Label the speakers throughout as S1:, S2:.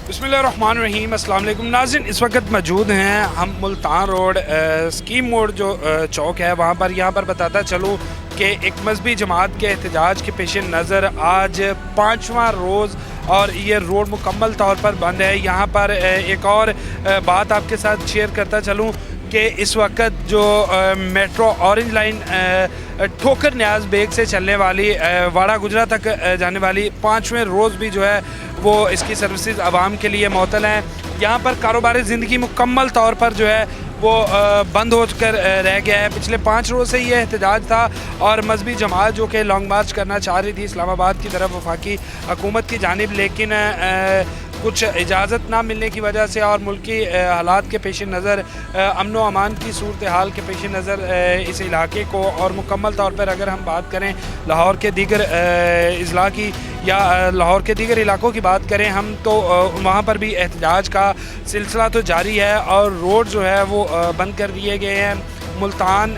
S1: बिस्मिल्लाहिर्रहमानिर्रहीम। अस्सलाम वालेकुम नाज़रीन, इस वक्त मौजूद हैं हम मुल्तान रोड स्कीम मोड़ जो चौक है वहाँ पर। यहाँ पर बताता चलूँ कि एक मजहबी जमात के एहतजाज के पेश नज़र आज 5वां रोज़ और ये रोड मुकम्मल तौर पर बंद है। यहाँ पर एक और बात आपके साथ शेयर करता चलूँ कि इस वक्त जो मेट्रो ऑरेंज लाइन ठोकर न्याज बेग से चलने वाली वाड़ा गुजरा तक जाने वाली 5वें रोज़ भी जो है वो इसकी सर्विसेज आवाम के लिए मअतल हैं। यहाँ पर कारोबारी ज़िंदगी मुकम्मल तौर पर जो है वो बंद हो कर रह गया है। पिछले 5 रोज़ से ये एहतजाज था और मजहबी जमात जो कि लॉन्ग मार्च करना चाह रही थी इस्लामाबाद की तरफ वफाकी हुकूमत की जानिब, लेकिन कुछ इजाज़त ना मिलने की वजह से और मुल्की हालात के पेश नज़र अमन व अमान की सूरत हाल के पेश नज़र इस इलाके को और मुकम्मल तौर पर अगर हम बात करें लाहौर के दीगर अज़ला की या लाहौर के दीगर इलाकों की बात करें हम तो वहाँ पर भी एहतजाज का सिलसिला तो जारी है और रोड जो है वो बंद कर दिए गए हैं। मुल्तान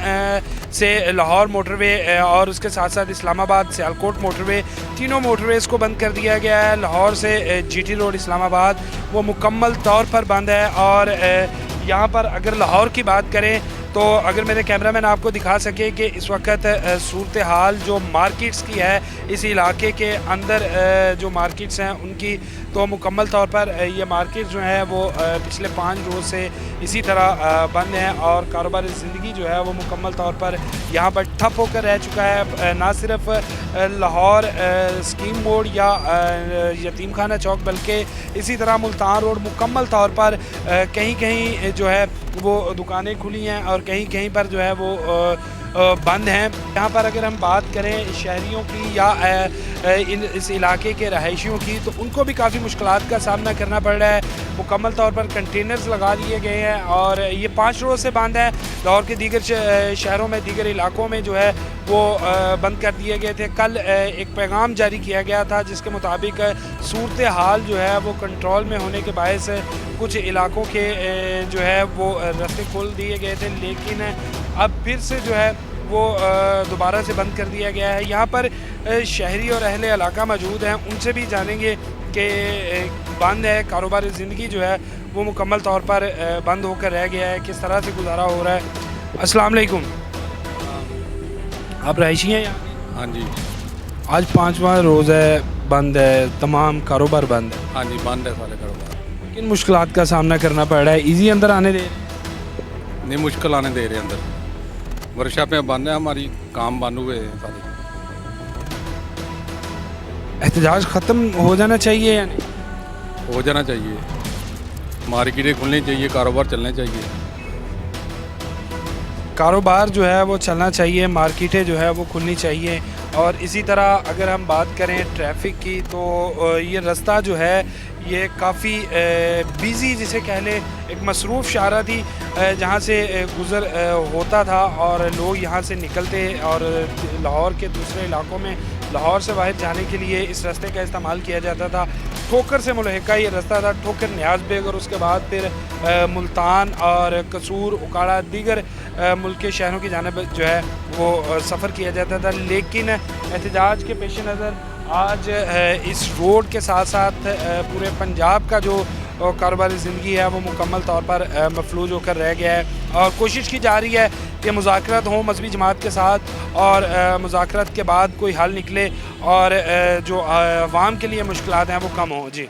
S1: से लाहौर मोटरवे और उसके साथ साथ इस्लामाबाद सियालकोट मोटरवे, तीनों मोटरवेज़ को बंद कर दिया गया है। लाहौर से जीटी रोड इस्लामाबाद वो मुकम्मल तौर पर बंद है। और यहाँ पर अगर लाहौर की बात करें तो अगर मेरे कैमरामैन आपको दिखा सके कि इस वक्त सूरत हाल जो मार्केट्स की है इस इलाके के अंदर जो मार्केट्स हैं उनकी, तो मुकम्मल तौर पर ये मार्केट जो है वो पिछले 5 रोज़ से इसी तरह बंद है और कारोबारी ज़िंदगी जो है वो मुकम्मल तौर पर यहाँ पर ठप होकर रह चुका है। ना सिर्फ लाहौर स्कीम मोड़ या यतीम खाना चौक बल्कि इसी तरह मुल्तान रोड मुकम्मल तौर पर कहीं कहीं जो है वो दुकानें खुली हैं और कहीं कहीं पर जो है वो बंद हैं। यहाँ पर अगर हम बात करें शहरियों की या इस इलाके के रहायशियों की तो उनको भी काफ़ी मुश्किलात का सामना करना पड़ रहा है। मुकम्मल तौर पर कंटेनर्स लगा दिए गए हैं और ये 5 रोज़ से बंद है। लाहौर के दीगर शहरों में दीगर इलाकों में जो है वो बंद कर दिए गए थे। कल एक पैगाम जारी किया गया था जिसके मुताबिक सूरत हाल जो है वो कंट्रोल में होने के बायस कुछ इलाकों के जो है वो रास्ते खोल दिए गए थे, लेकिन अब फिर से जो है वो दोबारा से बंद कर दिया गया है। यहाँ पर शहरी और अहले इलाका मौजूद हैं, उनसे भी जानेंगे कि बंद है, कारोबारी ज़िंदगी जो है वो मुकम्मल तौर पर बंद होकर रह गया है, किस तरह से गुजारा हो रहा है। अस्सलाम वालेकुम, आप रहायशी हैं यहाँ?
S2: हाँ जी।
S1: आज 5वां रोज़ है, बंद है, तमाम कारोबार बंद है।
S2: हाँ जी, बंद है सारे कारोबार।
S1: किन मुश्किलात का सामना करना पड़ रहा है? ईजी अंदर आने दे?
S2: नहीं, मुश्किल आने दे रहे अंदर। वर्कशॉपें बंद है, हमारी काम बंद हुए हैं सारे।
S1: एहतजाज ख़त्म हो जाना चाहिए या नहीं?
S2: हो जाना चाहिए, मार्केटें खुलनी चाहिए, कारोबार चलने चाहिए।
S1: कारोबार जो है वो चलना चाहिए, मार्केटें जो है वो खुलनी चाहिए। और इसी तरह अगर हम बात करें ट्रैफिक की तो ये रास्ता जो है ये काफ़ी बिज़ी जिसे कह लें, एक मसरूफ़ शाहरा थी जहाँ से गुज़र होता था और लोग यहाँ से निकलते और लाहौर के दूसरे इलाकों में लाहौर से बाहर जाने के लिए इस रास्ते का इस्तेमाल किया जाता था। ठोकर से मुलहका ये रास्ता था, ठोकर न्याज बेग और उसके बाद फिर मुल्तान और कसूर उकाड़ा दीगर मुल्क के शहरों की जानिब जो है वो सफ़र किया जाता था। लेकिन एहतजाज के पेश नज़र आज इस रोड के साथ साथ पूरे पंजाब का जो कारोबारी ज़िंदगी है वो मुकम्मल तौर पर मफलूज होकर रह गया है और कोशिश की जा रही है कि मुज़ाकरात हों मजहबी जमात के साथ और मुज़ाकरात के बाद कोई हल निकले और जो आवाम के लिए मुश्किलात हैं वो कम हों। जी।